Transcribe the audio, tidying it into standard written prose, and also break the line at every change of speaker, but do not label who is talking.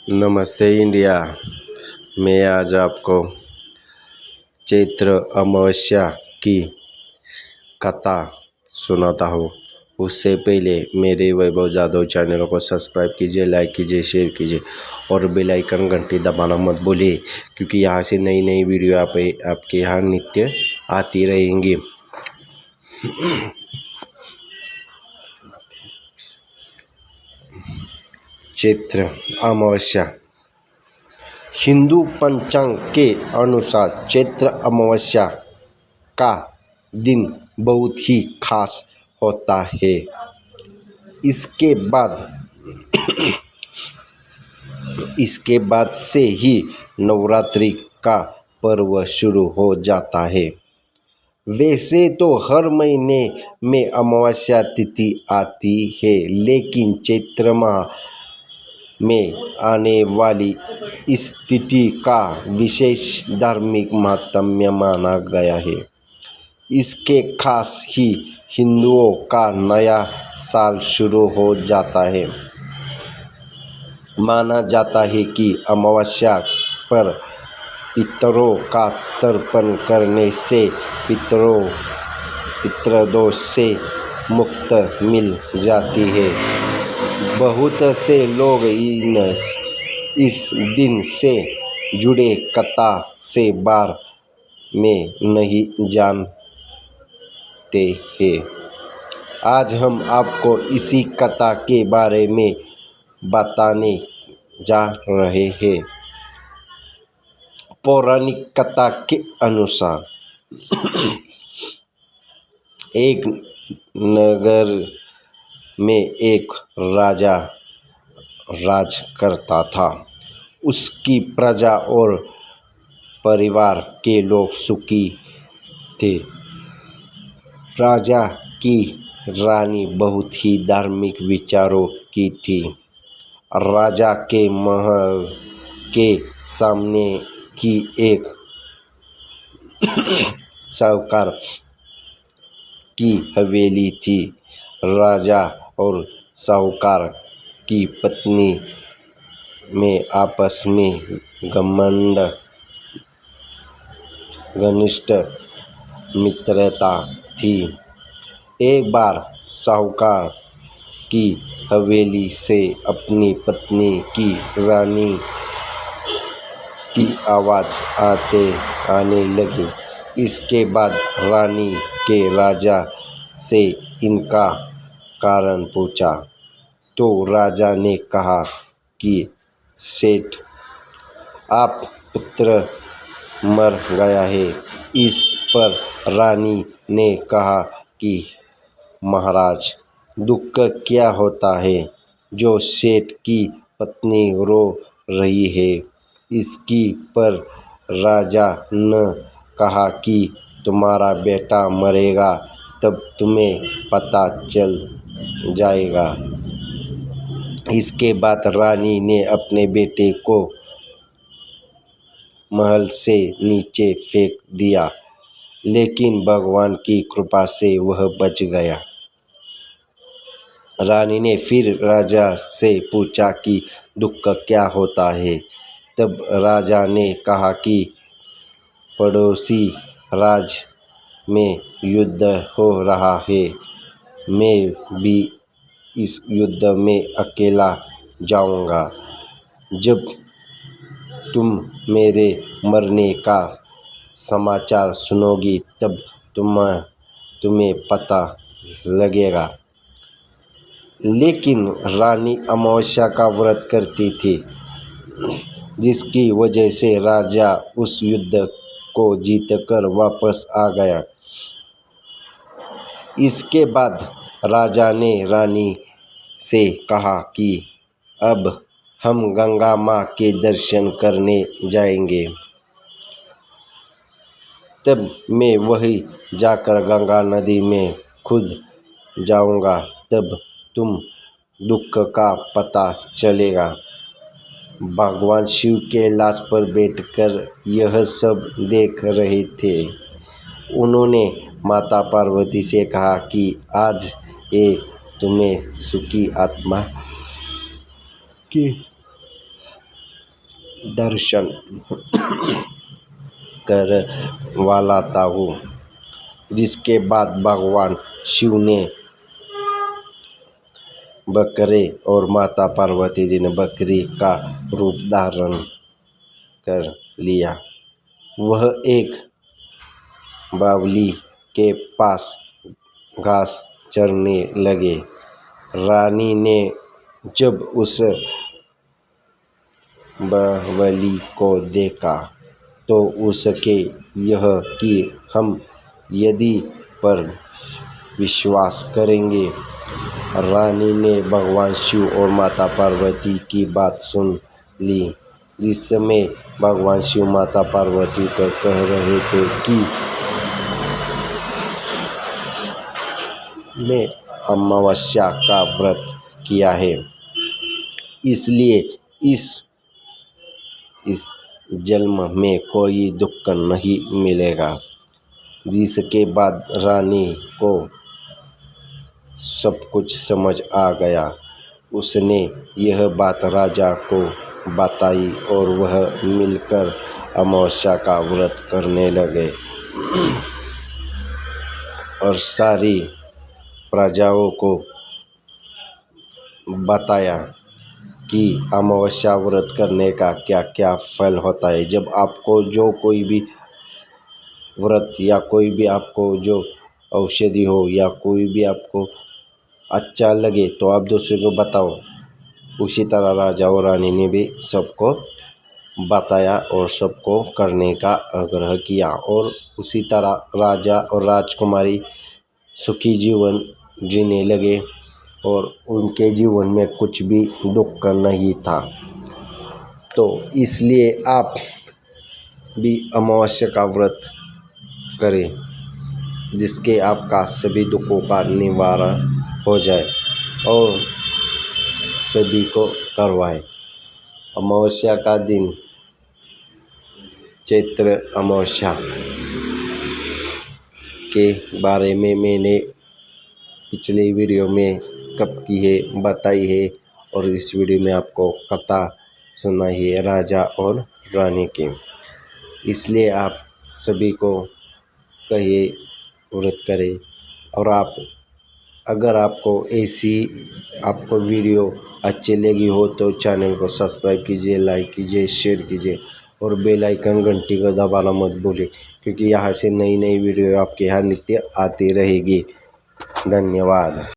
नमस्ते इंडिया। मैं आज आपको चैत्र अमावस्या की कथा सुनाता हूँ। उससे पहले मेरे वैभव जादव चैनल को सब्सक्राइब कीजिए, लाइक कीजिए, शेयर कीजिए और बेल आइकन घंटी दबाना मत भूलिए, क्योंकि यहाँ से नई नई वीडियो आपके यहाँ नित्य आती रहेंगी। चैत्र अमावस्या। हिंदू पंचांग के अनुसार चैत्र अमावस्या का दिन बहुत ही खास होता है। इसके बाद से ही नवरात्रि का पर्व शुरू हो जाता है। वैसे तो हर महीने में अमावस्या तिथि आती है, लेकिन चैत्र माह में आने वाली इस तिथि का विशेष धार्मिक महत्व माना गया है। इसके खास ही हिंदुओं का नया साल शुरू हो जाता है। माना जाता है कि अमावस्या पर पितरों का तर्पण करने से पितृदोष से मुक्ति मिल जाती है। बहुत से लोग इस दिन से जुड़े कथा से बारे में नहीं जानते हैं। आज हम आपको इसी कथा के बारे में बताने जा रहे हैं। पौराणिक कथा के अनुसार एक नगर में एक राजा राज करता था। उसकी प्रजा और परिवार के लोग सुखी थे। राजा की रानी बहुत ही धार्मिक विचारों की थी। राजा के महल के सामने ही एक साहूकार की हवेली थी। राजा और साहूकार की पत्नी में आपस में घनिष्ठ मित्रता थी। एक बार साहूकार की हवेली से अपनी पत्नी की रानी की आवाज़ आने लगी। इसके बाद रानी के राजा से इनका कारण पूछा तो राजा ने कहा कि सेठ, आप पुत्र मर गया है। इस पर रानी ने कहा कि महाराज, दुख क्या होता है जो सेठ की पत्नी रो रही है। इसकी पर राजा ने कहा कि तुम्हारा बेटा मरेगा तब तुम्हें पता चल जाएगा। इसके बाद रानी ने अपने बेटे को महल से नीचे फेंक दिया, लेकिन भगवान की कृपा से वह बच गया। रानी ने फिर राजा से पूछा कि दुख क्या होता है। तब राजा ने कहा कि पड़ोसी राज्य में युद्ध हो रहा है। मैं भी इस युद्ध में अकेला जाऊंगा। जब तुम मेरे मरने का समाचार सुनोगी तब तुम्हें पता लगेगा। लेकिन रानी अमावस्या का व्रत करती थी, जिसकी वजह से राजा उस युद्ध को जीतकर वापस आ गया। इसके बाद राजा ने रानी से कहा कि अब हम गंगा माँ के दर्शन करने जाएंगे। तब मैं वहीं जाकर गंगा नदी में कूद जाऊंगा। तब तुम दुख का पता चलेगा। भगवान शिव कैलाश पर बैठकर यह सब देख रहे थे। उन्होंने माता पार्वती से कहा कि आज ये तुम्हें सुखी आत्मा की दर्शन करवाता हूँ। जिसके बाद भगवान शिव ने बकरे और माता पार्वती जी ने बकरी का रूप धारण कर लिया। वह एक बावली के पास घास चरने लगे। रानी ने जब उस बावली को देखा तो उसके यह कि हम यदि पर विश्वास करेंगे। रानी ने भगवान शिव और माता पार्वती की बात सुन ली। जिस समय भगवान शिव माता पार्वती को कह रहे थे कि मैं अमावस्या का व्रत किया है, इसलिए इस जन्म में कोई दुख नहीं मिलेगा। जिसके बाद रानी को सब कुछ समझ आ गया। उसने यह बात राजा को बताई और वह मिलकर अमावस्या का व्रत करने लगे और सारी प्रजाओं को बताया कि अमावस्या व्रत करने का क्या क्या फल होता है। जब आपको जो कोई भी व्रत या कोई भी आपको जो औषधि हो या कोई भी आपको अच्छा लगे तो आप दूसरे को बताओ। उसी तरह राजा और रानी ने भी सबको बताया और सबको करने का आग्रह किया और उसी तरह राजा और राजकुमारी सुखी जीवन जीने लगे और उनके जीवन में कुछ भी दुख नहीं था। तो इसलिए आप भी अमावस्या का व्रत करें, जिसके आपका सभी दुखों का निवारण हो जाए और सभी को करवाएं। अमावस्या का दिन चैत्र अमावस्या के बारे में मैंने पिछले वीडियो में कब की है बताई है और इस वीडियो में आपको कथा सुनाई है राजा और रानी की। इसलिए आप सभी को कहिए व्रत करें। और आप अगर आपको ऐसी आपको वीडियो अच्छी लगी हो तो चैनल को सब्सक्राइब कीजिए, लाइक कीजिए, शेयर कीजिए और बेल आइकन घंटी को दबाना मत भूलिए, क्योंकि यहाँ से नई नई वीडियो आपके यहाँ नित्य आती रहेगी। धन्यवाद।